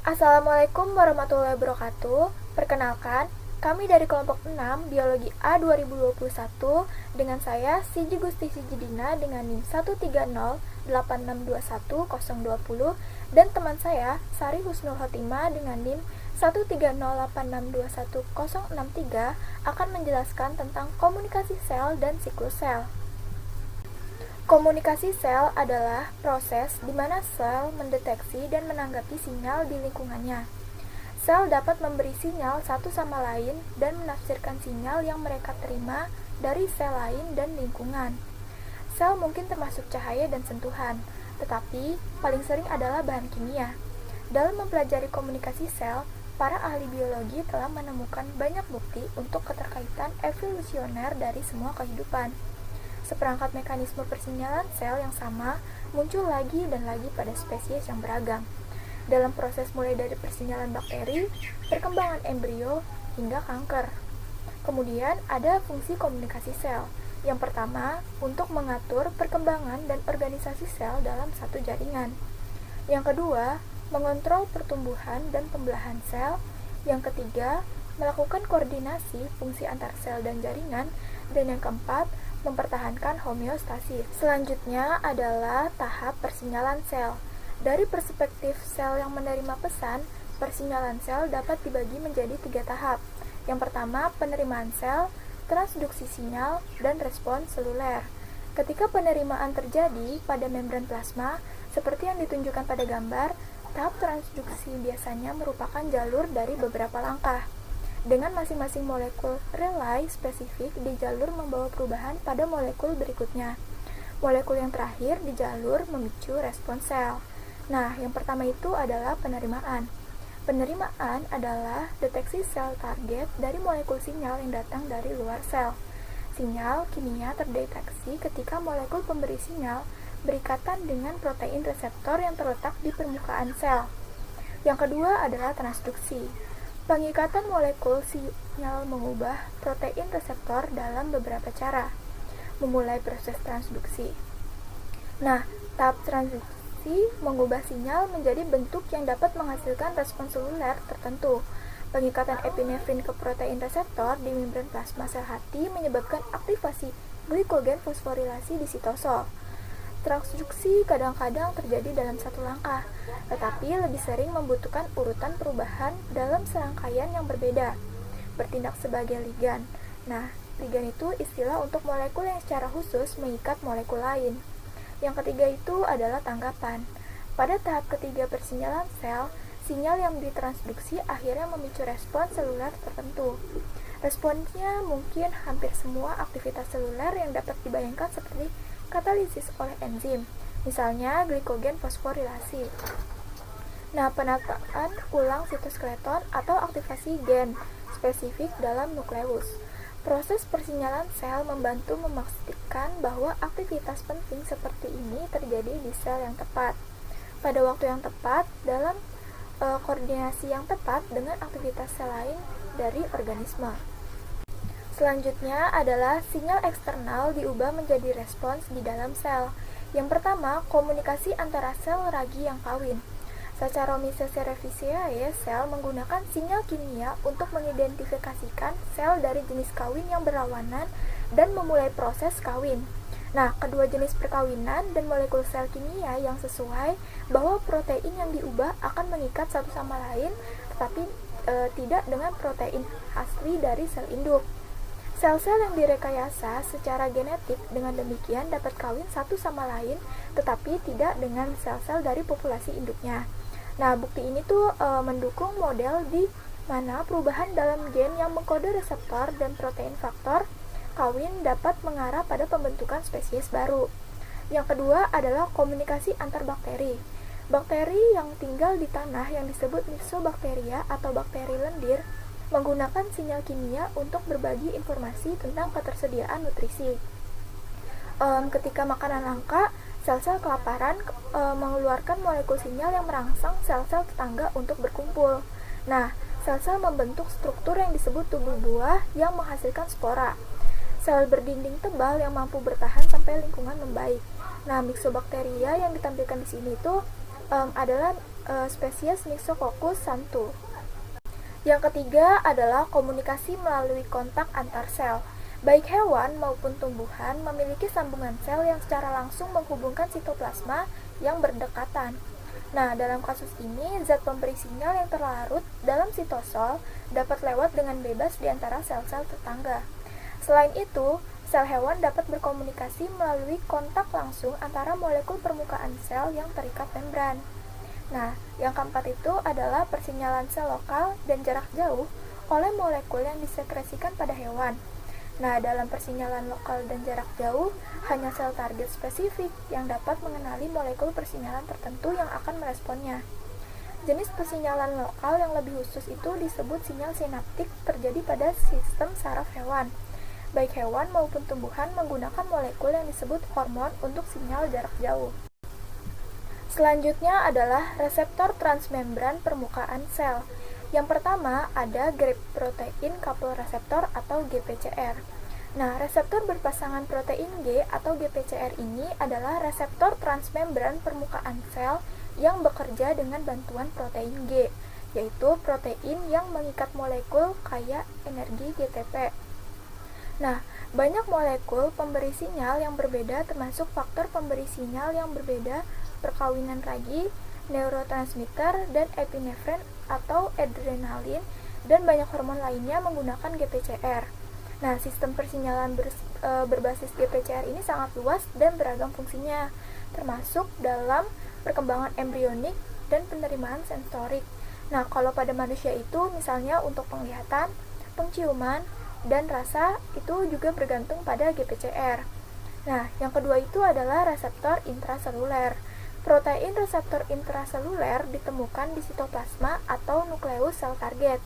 Assalamualaikum warahmatullahi wabarakatuh. Perkenalkan, kami dari kelompok 6 Biologi A 2021 dengan saya Siji Gusti Siji Dina dengan NIM 13086210020 dan teman saya Sari Husnul Khotimah dengan NIM 13086210063 akan menjelaskan tentang komunikasi sel dan siklus sel. Komunikasi sel adalah proses di mana sel mendeteksi dan menanggapi sinyal di lingkungannya. Sel dapat memberi sinyal satu sama lain dan menafsirkan sinyal yang mereka terima dari sel lain dan lingkungan. Sel mungkin termasuk cahaya dan sentuhan, tetapi paling sering adalah bahan kimia. Dalam mempelajari komunikasi sel, para ahli biologi telah menemukan banyak bukti untuk keterkaitan evolusioner dari semua kehidupan. Seperangkat mekanisme persinyalan sel yang sama muncul lagi dan lagi pada spesies yang beragam. Dalam proses mulai dari persinyalan bakteri, perkembangan embrio, hingga kanker. Kemudian ada fungsi komunikasi sel. Yang pertama, untuk mengatur perkembangan dan organisasi sel dalam satu jaringan. Yang kedua, mengontrol pertumbuhan dan pembelahan sel. Yang ketiga, melakukan koordinasi fungsi antar sel dan jaringan. Dan yang keempat, mempertahankan homeostasis. Selanjutnya adalah tahap persinyalan sel. Dari perspektif sel yang menerima pesan, persinyalan sel dapat dibagi menjadi 3 tahap. Yang pertama, penerimaan sel, transduksi sinyal, dan respon seluler. Ketika penerimaan terjadi pada membran plasma, seperti yang ditunjukkan pada gambar, tahap transduksi biasanya merupakan jalur dari beberapa langkah. Dengan masing-masing molekul relay spesifik di jalur membawa perubahan pada molekul berikutnya. Molekul yang terakhir di jalur memicu respon sel. Nah, yang pertama itu adalah penerimaan. Penerimaan adalah deteksi sel target dari molekul sinyal yang datang dari luar sel. Sinyal kimia terdeteksi ketika molekul pemberi sinyal berikatan dengan protein reseptor yang terletak di permukaan sel. Yang kedua adalah transduksi. Pengikatan molekul sinyal mengubah protein reseptor dalam beberapa cara. Memulai proses transduksi. Nah, tahap transduksi mengubah sinyal menjadi bentuk yang dapat menghasilkan respon seluler tertentu. Pengikatan epinefrin ke protein reseptor di membran plasma sel hati menyebabkan aktivasi glikogen fosforilasi di sitosol. Transduksi kadang-kadang terjadi dalam satu langkah, tetapi lebih sering membutuhkan urutan perubahan dalam serangkaian yang berbeda, bertindak sebagai ligan. Nah, ligan itu istilah untuk molekul yang secara khusus mengikat molekul lain. Yang ketiga itu adalah tanggapan. Pada tahap ketiga persinyalan sel, sinyal yang ditransduksi akhirnya memicu respon seluler tertentu. Responsnya mungkin hampir semua aktivitas seluler yang dapat dibayangkan seperti katalisis oleh enzim, misalnya glikogen fosforilasi. Nah, penataan ulang sitoskeleton atau aktivasi gen spesifik dalam nukleus. Proses persinyalan sel membantu memastikan bahwa aktivitas penting seperti ini terjadi di sel yang tepat, pada waktu yang tepat, dalam koordinasi yang tepat dengan aktivitas sel lain dari organisme. Selanjutnya adalah sinyal eksternal diubah menjadi respons di dalam sel. Yang pertama, komunikasi antara sel ragi yang kawin. Saccharomyces cerevisiae sel menggunakan sinyal kimia untuk mengidentifikasikan sel dari jenis kawin yang berlawanan dan memulai proses kawin. Nah, kedua jenis perkawinan dan molekul sel kimia yang sesuai bahwa protein yang diubah akan mengikat satu sama lain, tetapi tidak dengan protein asli dari sel induk. Sel-sel yang direkayasa secara genetik dengan demikian dapat kawin satu sama lain, tetapi tidak dengan sel-sel dari populasi induknya. Nah, bukti ini tuh mendukung model di mana perubahan dalam gen yang mengkode reseptor dan protein faktor kawin dapat mengarah pada pembentukan spesies baru. Yang kedua adalah komunikasi antar bakteri. Bakteri yang tinggal di tanah yang disebut Myxobacteria atau bakteri lendir menggunakan sinyal kimia untuk berbagi informasi tentang ketersediaan nutrisi. Ketika makanan langka, sel-sel kelaparan mengeluarkan molekul sinyal yang merangsang sel-sel tetangga untuk berkumpul. Nah, sel-sel membentuk struktur yang disebut tubuh buah yang menghasilkan spora. Sel berdinding tebal yang mampu bertahan sampai lingkungan membaik. Nah, Myxobacteria yang ditampilkan di sini itu adalah spesies Myxococcus santu. Yang ketiga adalah komunikasi melalui kontak antar sel. Baik hewan maupun tumbuhan memiliki sambungan sel yang secara langsung menghubungkan sitoplasma yang berdekatan. Nah, dalam kasus ini, zat pemberi sinyal yang terlarut dalam sitosol dapat lewat dengan bebas di antara sel-sel tetangga. Selain itu, sel hewan dapat berkomunikasi melalui kontak langsung antara molekul permukaan sel yang terikat membran. Nah, yang keempat itu adalah persinyalan sel lokal dan jarak jauh oleh molekul yang disekresikan pada hewan. Nah, dalam persinyalan lokal dan jarak jauh, hanya sel target spesifik yang dapat mengenali molekul persinyalan tertentu yang akan meresponnya. Jenis persinyalan lokal yang lebih khusus itu disebut sinyal sinaptik terjadi pada sistem saraf hewan. Baik hewan maupun tumbuhan menggunakan molekul yang disebut hormon untuk sinyal jarak jauh. Selanjutnya adalah reseptor transmembran permukaan sel. Yang pertama ada Grep Protein Coupled Receptor atau GPCR. Nah, reseptor berpasangan protein G atau GPCR ini adalah reseptor transmembran permukaan sel yang bekerja dengan bantuan protein G, yaitu protein yang mengikat molekul kaya energi GTP. Nah, banyak molekul pemberi sinyal yang berbeda termasuk faktor pemberi sinyal yang berbeda, perkawinan ragi, neurotransmitter, dan epinefrin atau adrenalin, dan banyak hormon lainnya menggunakan GPCR. Nah, sistem persinyalan berbasis GPCR ini sangat luas dan beragam fungsinya, termasuk dalam perkembangan embrionik dan penerimaan sensorik. Nah, kalau pada manusia itu misalnya untuk penglihatan, penciuman, dan rasa itu juga bergantung pada GPCR. Nah, yang kedua itu adalah reseptor intraseluler. Protein reseptor intraseluler ditemukan di sitoplasma atau nukleus sel target.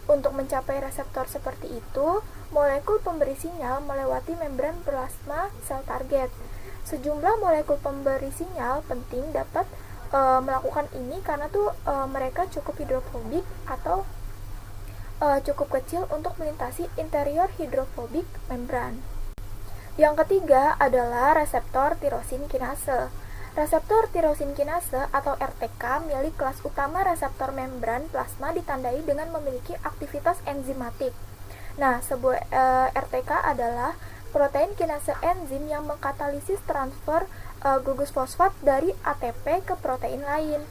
Untuk mencapai reseptor seperti itu, molekul pemberi sinyal melewati membran plasma sel target. Sejumlah molekul pemberi sinyal penting dapat melakukan ini karena mereka cukup hidrofobik atau cukup kecil untuk melintasi interior hidrofobik membran. Yang ketiga adalah reseptor tirosin kinase. Reseptor tirosin kinase atau RTK milik kelas utama reseptor membran plasma ditandai dengan memiliki aktivitas enzimatik. Nah, sebuah RTK adalah protein kinase enzim yang mengkatalisis transfer gugus fosfat dari ATP ke protein lain.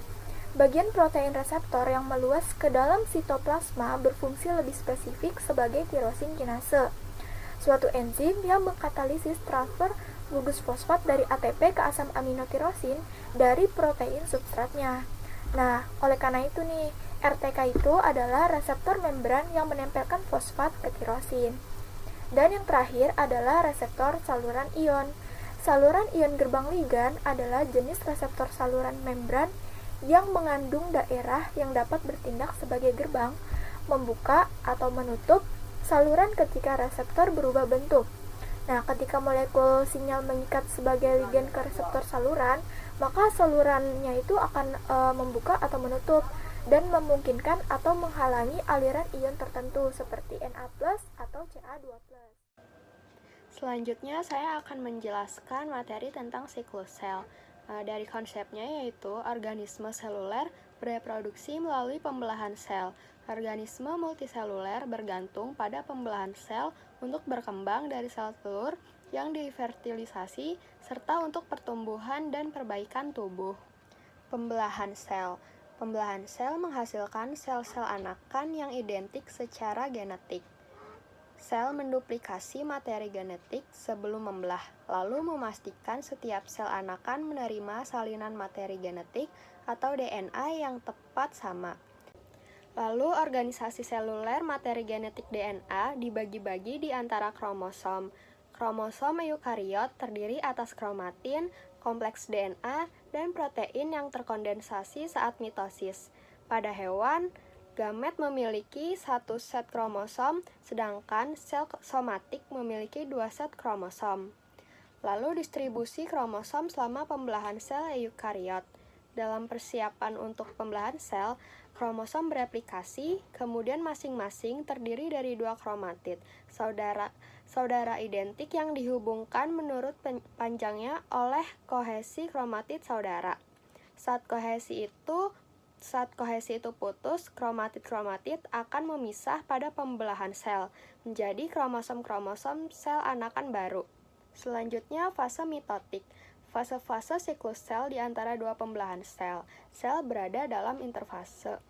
Bagian protein reseptor yang meluas ke dalam sitoplasma berfungsi lebih spesifik sebagai tirosin kinase, suatu enzim yang mengkatalisis transfer gugus fosfat dari ATP ke asam amino tirosin dari protein substratnya. Nah, oleh karena itu nih, RTK itu adalah reseptor membran yang menempelkan fosfat ke tirosin. Dan yang terakhir adalah reseptor saluran ion. Saluran ion gerbang ligan adalah jenis reseptor saluran membran yang mengandung daerah yang dapat bertindak sebagai gerbang, membuka atau menutup saluran ketika reseptor berubah bentuk. Nah, ketika molekul sinyal mengikat sebagai ligan ke reseptor saluran, maka salurannya itu akan membuka atau menutup dan memungkinkan atau menghalangi aliran ion tertentu seperti Na+ atau Ca2+. Selanjutnya saya akan menjelaskan materi tentang siklus sel. Dari konsepnya yaitu organisme seluler bereproduksi melalui pembelahan sel. Organisme multiseluler bergantung pada pembelahan sel untuk berkembang dari sel telur yang difertilisasi serta untuk pertumbuhan dan perbaikan tubuh. Pembelahan sel. Pembelahan sel menghasilkan sel-sel anakan yang identik secara genetik. Sel menduplikasi materi genetik sebelum membelah, lalu memastikan setiap sel anakan menerima salinan materi genetik atau DNA yang tepat sama. Lalu organisasi seluler materi genetik DNA dibagi-bagi di antara kromosom. Kromosom eukariot terdiri atas kromatin, kompleks DNA, dan protein yang terkondensasi saat mitosis. Pada hewan, gamet memiliki satu set kromosom, sedangkan sel somatik memiliki 2 set kromosom. Lalu distribusi kromosom selama pembelahan sel eukariot. Dalam persiapan untuk pembelahan sel, kromosom bereplikasi, kemudian masing-masing terdiri dari 2 kromatid, saudara identik yang dihubungkan menurut panjangnya oleh kohesi kromatid saudara. Saat kohesi itu, Saat kohesi itu putus, kromatid-kromatid akan memisah pada pembelahan sel, menjadi kromosom-kromosom sel anakan baru. Selanjutnya, fase mitotik. Fase-fase siklus sel di antara dua pembelahan sel. Sel berada dalam interfase.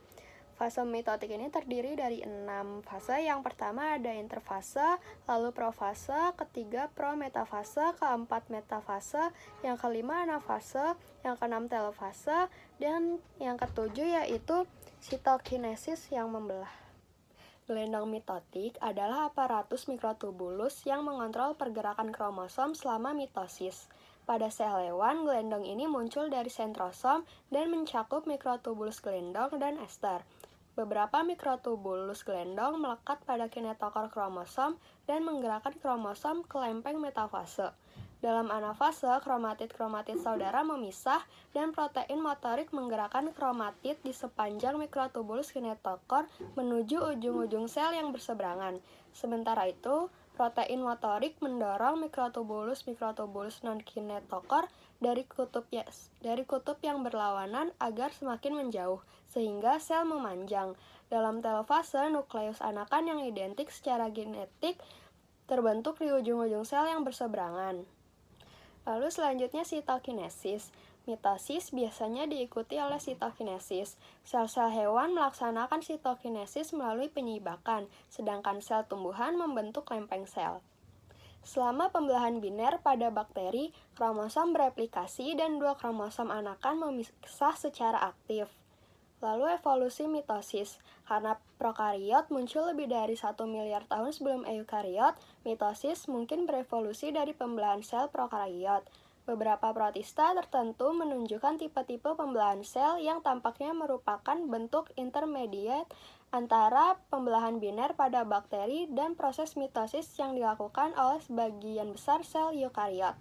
Fase mitotik ini terdiri dari 6 fase. Yang pertama ada interfase, lalu profase, ketiga prometafase, keempat metafase, yang kelima anafase, yang keenam telofase, dan yang ketujuh yaitu sitokinesis yang membelah. Gelendang mitotik adalah aparatus mikrotubulus yang mengontrol pergerakan kromosom selama mitosis. Pada sel hewan, gelendong ini muncul dari sentrosom dan mencakup mikrotubulus gelendong dan ester. Beberapa mikrotubulus gelendong melekat pada kinetokor kromosom dan menggerakkan kromosom ke lempeng metafase. Dalam anafase, kromatid-kromatid saudara memisah dan protein motorik menggerakkan kromatid di sepanjang mikrotubulus kinetokor menuju ujung-ujung sel yang berseberangan. Sementara itu, protein motorik mendorong mikrotubulus non-kinetokor dari kutub yang berlawanan agar semakin menjauh, sehingga sel memanjang. Dalam telofase, nukleus anakan yang identik secara genetik terbentuk di ujung-ujung sel yang berseberangan. Lalu selanjutnya sitokinesis. Mitosis biasanya diikuti oleh sitokinesis. Sel-sel hewan melaksanakan sitokinesis melalui penyibakan, sedangkan sel tumbuhan membentuk lempeng sel. Selama pembelahan biner pada bakteri, kromosom bereplikasi dan dua kromosom anakan memisah secara aktif. Lalu evolusi mitosis. Karena prokariot muncul lebih dari 1 miliar tahun sebelum eukariot, mitosis mungkin berevolusi dari pembelahan sel prokariot. Beberapa protista tertentu menunjukkan tipe-tipe pembelahan sel yang tampaknya merupakan bentuk intermediate antara pembelahan biner pada bakteri dan proses mitosis yang dilakukan oleh sebagian besar sel eukariot.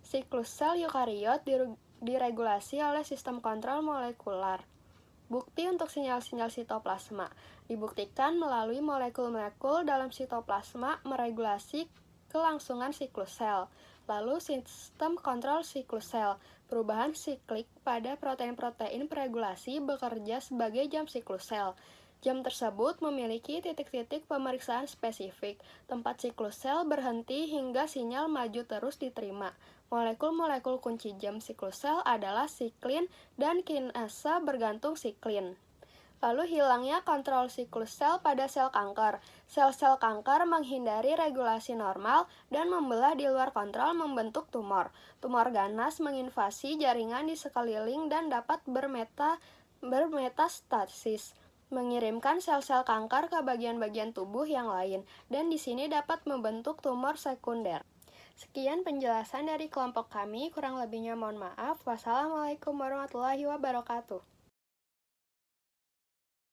Siklus sel eukariot diregulasi oleh sistem kontrol molekular. Bukti untuk sinyal-sinyal sitoplasma dibuktikan melalui molekul-molekul dalam sitoplasma meregulasi kelangsungan siklus sel. Lalu sistem kontrol siklus sel, perubahan siklik pada protein-protein peregulasi bekerja sebagai jam siklus sel. Jam tersebut memiliki titik-titik pemeriksaan spesifik. Tempat siklus sel berhenti hingga sinyal maju terus diterima. Molekul-molekul kunci jam siklus sel adalah siklin dan kinase bergantung siklin. Lalu hilangnya kontrol siklus sel pada sel kanker. Sel-sel kanker menghindari regulasi normal dan membelah di luar kontrol membentuk tumor. Tumor ganas menginvasi jaringan di sekeliling dan dapat bermetastasis, mengirimkan sel-sel kanker ke bagian-bagian tubuh yang lain, dan di sini dapat membentuk tumor sekunder. Sekian penjelasan dari kelompok kami, kurang lebihnya mohon maaf. Wassalamualaikum warahmatullahi wabarakatuh.